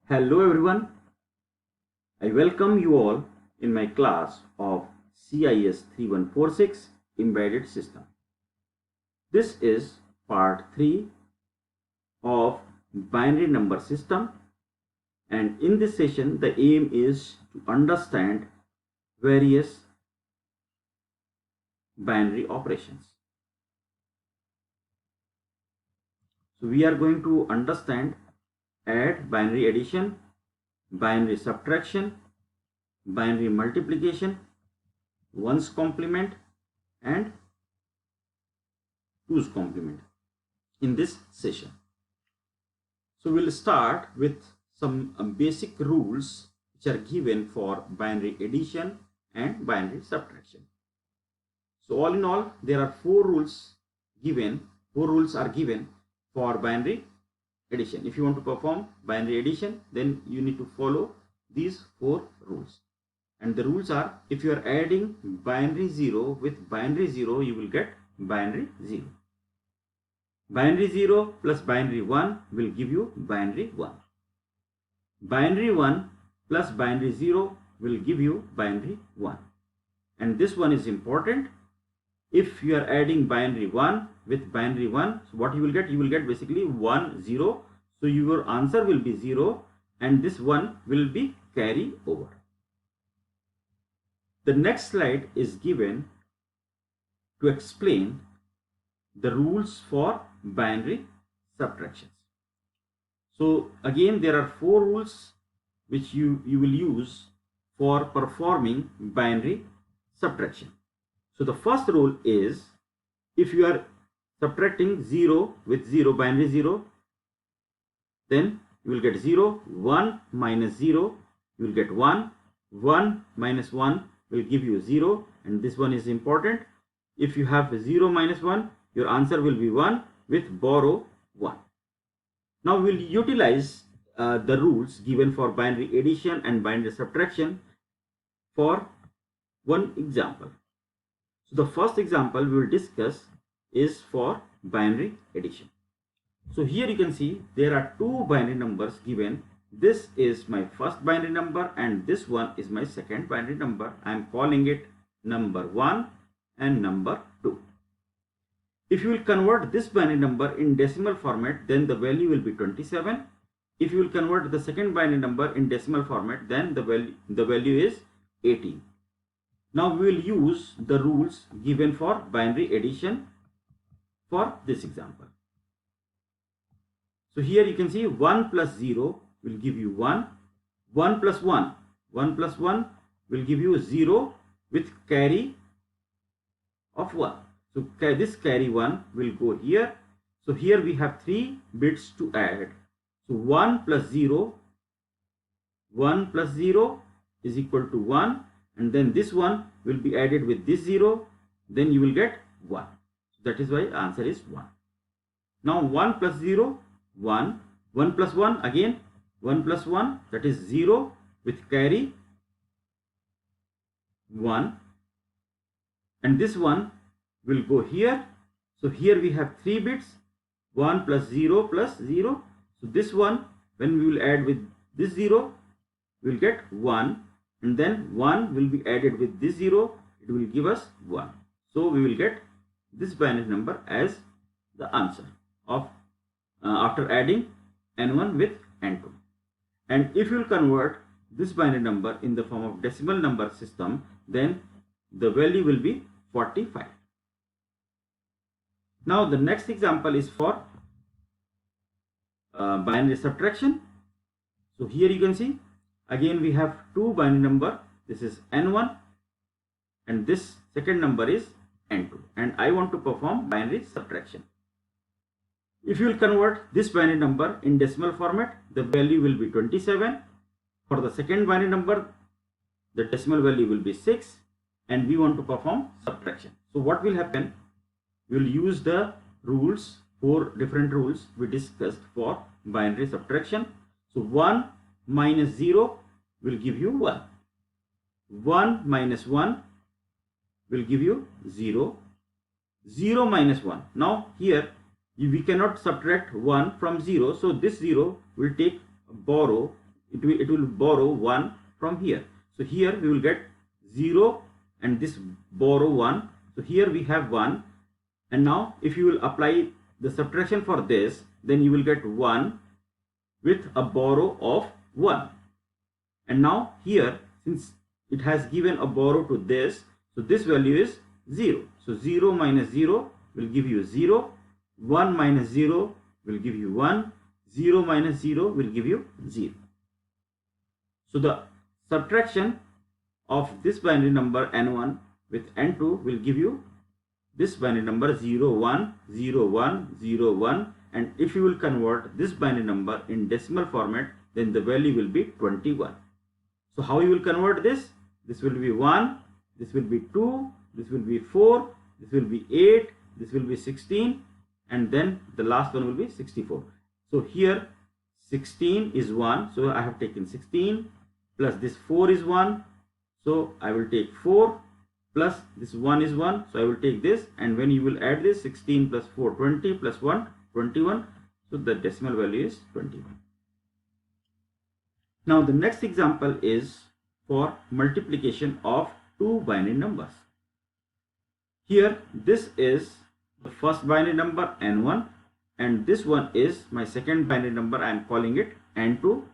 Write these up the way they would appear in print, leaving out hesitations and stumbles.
Hello everyone, I welcome you all in my class of CIS 3146 Embedded System. This is part 3 of binary number system, and in this session the aim is to understand various binary operations. So we are going to understand add, binary addition, binary subtraction, binary multiplication, ones complement and twos complement in this session. So we'll start with some basic rules which are given for binary addition and binary subtraction. So all in all, there are four rules are given for binary addition. If you want to perform binary addition, then you need to follow these four rules. And the rules are, if you are adding binary 0 with binary 0, you will get binary 0. Binary 0 plus binary 1 will give you binary 1. Binary 1 plus binary 0 will give you binary 1. And this one is important. If you are adding binary 1 with binary 1, so what you will get? You will get basically 1, 0. So your answer will be 0 and this 1 will be carry over. The next slide is given to explain the rules for binary subtractions. So again, there are four rules which you will use for performing binary subtraction. So the first rule is, if you are subtracting 0 with 0, binary 0, then you will get 0, 1 minus 0, you will get 1, 1 minus 1 will give you 0, and this one is important. If you have 0 minus 1, your answer will be 1 with borrow 1. Now we will utilize the rules given for binary addition and binary subtraction for one example. So the first example we will discuss is for binary addition. So here you can see there are two binary numbers given. This is my first binary number and this one is my second binary number. I am calling it number 1 and number 2. If you will convert this binary number in decimal format, then the value will be 27. If you will convert the second binary number in decimal format, then the value is 18. Now we will use the rules given for binary addition for this example. So here you can see 1 plus 0 will give you 1, 1 plus 1 will give you 0 with carry of 1. So this carry 1 will go here. So here we have 3 bits to add. So 1 plus 0 is equal to 1, and then this one will be added with this 0, then you will get 1. So that is why answer is 1. Now 1 plus 0, 1, 1 plus 1, again 1 plus 1, that is 0 with carry 1, and this one will go here. So here we have 3 bits, 1 plus 0 plus 0. So this one, when we will add with this 0, we will get 1, and then 1 will be added with this 0, it will give us 1. So we will get this binary number as the answer of after adding n1 with n2. And if you will convert this binary number in the form of decimal number system, then the value will be 45. Now the next example is for binary subtraction. So here you can see again we have two binary number. This is n1 and this second number is n2, and I want to perform binary subtraction. If you will convert this binary number in decimal format, the value will be 27. For the second binary number, the decimal value will be 6, and we want to perform subtraction. So what will happen? We will use the rules, 4 different rules we discussed for binary subtraction. So 1 minus 0 will give you 1. 1 minus 1 will give you 0. 0 minus 1. Now here we cannot subtract 1 from 0, so this 0 will take borrow it will borrow 1 from here. So here we will get 0 and this borrow 1. So here we have 1, and now if you will apply the subtraction for this, then you will get 1 with a borrow of 1. And now here, since it has given a borrow to this, so this value is 0. So 0 minus 0 will give you 0, 1 minus 0 will give you 1, 0 minus 0 will give you 0. So the subtraction of this binary number n1 with n2 will give you this binary number 0, 1, 0, 1, 0, 1, and if you will convert this binary number in decimal format, then the value will be 21. So how you will convert this? This will be 1, this will be 2, this will be 4, this will be 8, this will be 16, and then the last one will be 64. So here 16 is 1, so I have taken 16, plus this 4 is 1, so I will take 4, plus this 1 is 1, so I will take this, and when you will add this, 16 plus 4, 20, plus 1, 21, so the decimal value is 21. Now the next example is for multiplication of two binary numbers. Here this is the first binary number n1, and this one is my second binary number, I am calling it n2.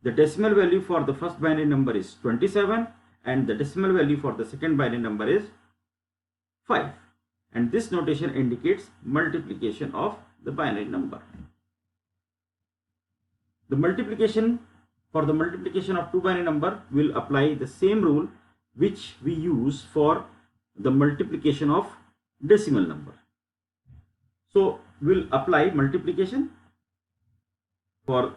The decimal value for the first binary number is 27, and the decimal value for the second binary number is 5, and this notation indicates multiplication of the binary number. The multiplication for the multiplication of two binary number will apply the same rule which we use for the multiplication of decimal number. So we'll apply multiplication for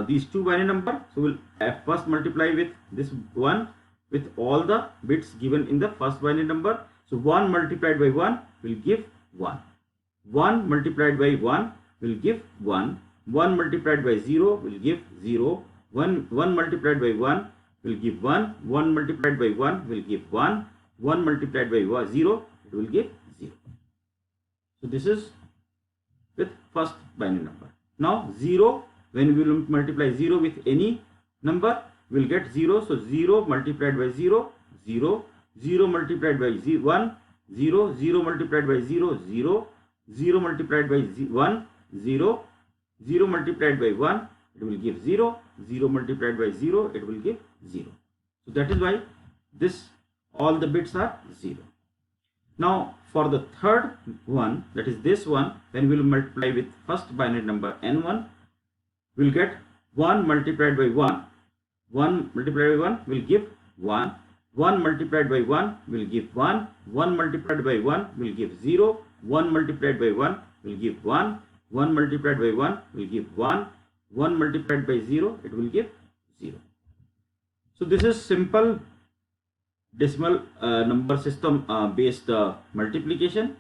these two binary number. So we'll first multiply with this one with all the bits given in the first binary number. So 1 multiplied by 1 will give 1. 1 multiplied by 1 will give 1. 1 multiplied by 0 will give 0. 1 multiplied by 1 will give 1. 1 multiplied by 1 will give 1. 1 multiplied by 0, it will give 0. So this is with first binary number. Now 0, when we will multiply 0 with any number, we will get 0. So 0 multiplied by 0, 0. 0 multiplied by 1, 0. 0 multiplied by 0, 0. 0 multiplied by 1, 0. 0 multiplied by 1, it will give 0. 0 multiplied by 0, it will give 0. So that is why this all the bits are 0. Now for the third one, that is this one, when we will multiply with first binary number n1, we will get 1 multiplied by 1. 1 multiplied by 1 will give 1. 1 multiplied by 1 will give 1. 1 multiplied by 1 will give 0. 1 multiplied by 1 will give 1. 1 multiplied by 1 will give 1. 1 multiplied by 0, it will give 0. So this is simple decimal number system based multiplication,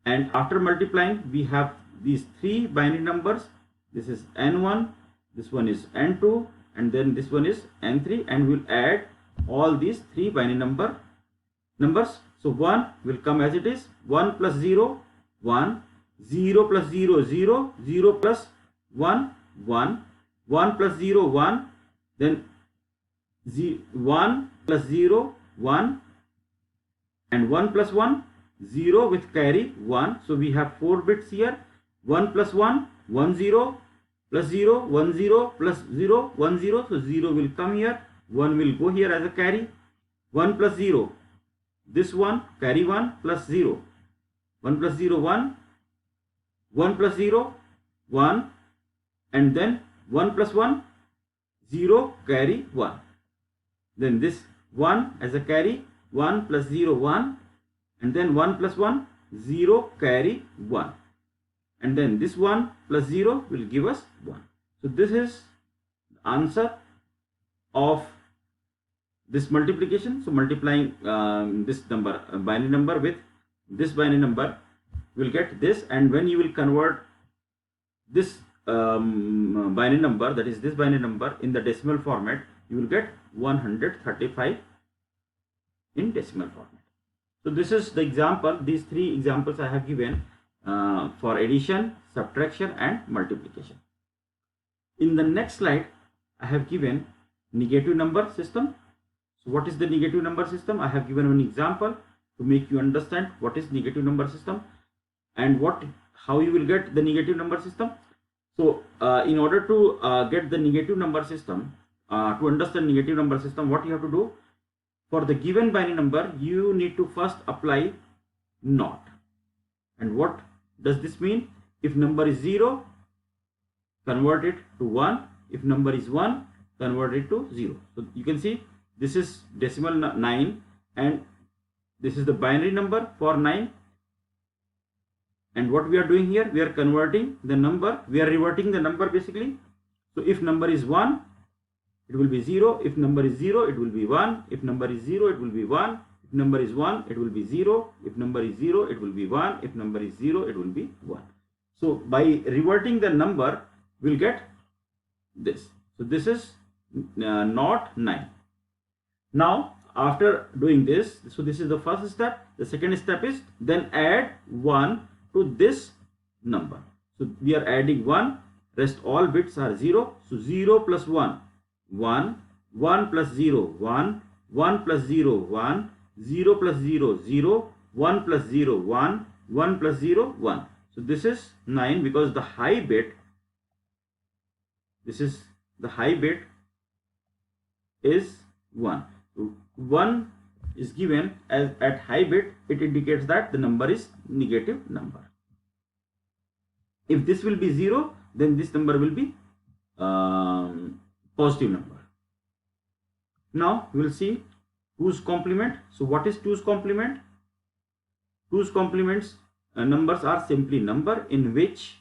and after multiplying we have these three binary numbers. This is n1, this one is n2, and then this one is n3, and we'll add all these three binary numbers. So 1 will come as it is, 1 plus 0, 1, 0 plus 0, 0, 0 plus 1, 1, 1 plus 0, 1, then 1 plus 0, 1, and 1 plus 1, 0 with carry 1. So we have 4 bits here. 1 plus 1, 1 0, plus 0, 1 0, plus 0, 1 0. So 0 will come here, 1 will go here as a carry. 1 plus 0, this one, carry 1, plus 0. 1 plus 0, 1. 1 plus 0, 1. And then 1 plus 1, 0, carry 1. Then this 1 as a carry, 1 plus 0, 1. And then 1 plus 1, 0, carry 1. And then this 1 plus 0 will give us 1. So this is the answer of this multiplication. So multiplying this number, binary number with this binary number, will get this. And when you will convert this binary number, that is this binary number, in the decimal format, you will get 135 in decimal format. So this is the example. These three examples I have given for addition, subtraction and multiplication. In the next slide, I have given negative number system. So what is the negative number system? I have given an example to make you understand what is negative number system and how you will get the negative number system. So in order to get the negative number system, to understand negative number system, what you have to do, for the given binary number, you need to first apply NOT. And what does this mean? If number is 0, convert it to 1. If number is 1, convert it to 0. So you can see this is decimal 9 and this is the binary number for 9. And what we are doing here, we are converting the number, we are reverting the number basically. So if number is 1, it will be 0. If number is 0, it will be 1. If number is 0, it will be 1. If number is 1, it will be 0. If number is 0, it will be 1. If number is 0, it will be 1. So by reverting the number, we'll get this. So this is not 9. Now after doing this, so this is the first step. The second step is then add 1 to this number. So we are adding 1, rest all bits are 0. So 0 plus 1, 1, 1 plus 0, 1, 1 plus 0, 1, 0 plus 0, 0, 1 plus 0, 1, 1 plus 0, 1. So this is 9 because the high bit, this is the high bit is 1. So 1 is given as at high bit, it indicates that the number is negative number. If this will be 0, then this number will be positive number. Now we will see 2's complement. So what is 2's complement? 2's complements numbers are simply number in which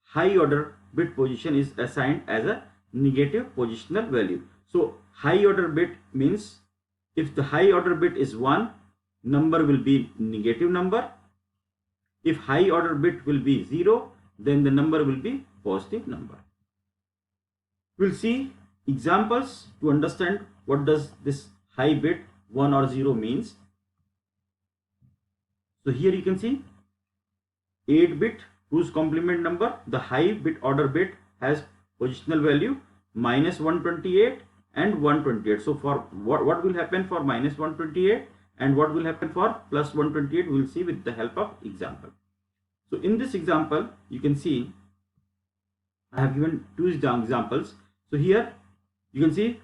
high order bit position is assigned as a negative positional value. So high order bit means if the high order bit is 1, number will be negative number. If high order bit will be 0, then the number will be positive number. We'll see examples to understand what does this high bit 1 or 0 means. So here you can see 8-bit 2's complement number. The high bit order bit has positional value minus 128 and 128. So for what will happen for minus 128 and what will happen for plus 128, we will see with the help of example. So in this example, you can see I have given 2 examples. So here you can see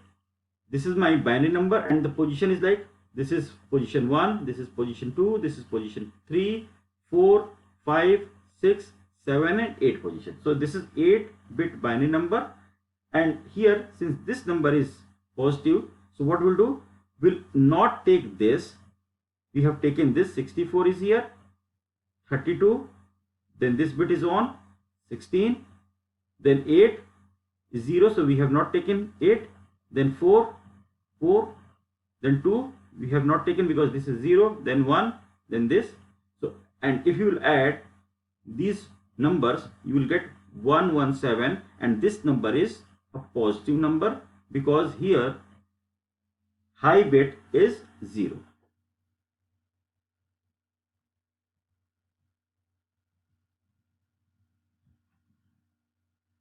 this is my binary number and the position is like this is position 1, this is position 2, this is position 3, 4, 5, 6, 7 and 8 position. So this is 8-bit binary number, and here since this number is positive, so what we'll do, we'll not take this. We have taken this 64 is here, 32, then this bit is on 16, then 8 is 0, so we have not taken 8, then 4, then 2 we have not taken because this is 0, then 1, then this. So and if you will add these numbers, you will get 117, and this number is a positive number because here high bit is 0.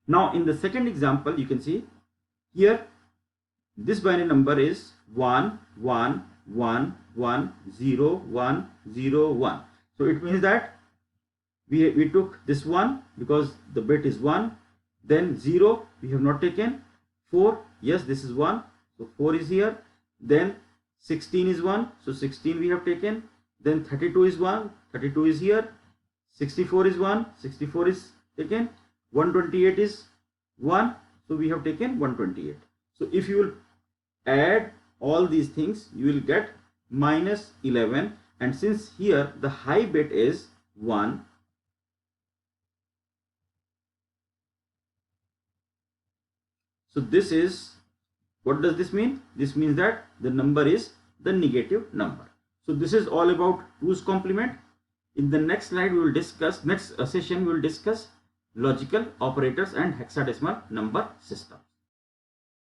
Now in the second example, you can see here this binary number is 1 1 1 1 0 1 0 1. So it means that we took this 1 because the bit is 1, then 0 we have not taken, 4, yes this is 1, so 4 is here, then 16 is 1, so 16 we have taken, then 32 is 1, 32 is here, 64 is 1, 64 is taken, 128 is 1, so we have taken 128. So if you will add all these things, you will get minus 11, and since here the high bit is 1, so this is, what does this mean? This means that the number is the negative number. So this is all about 2's complement. In the next slide we will discuss, next session we will discuss logical operators and hexadecimal number system.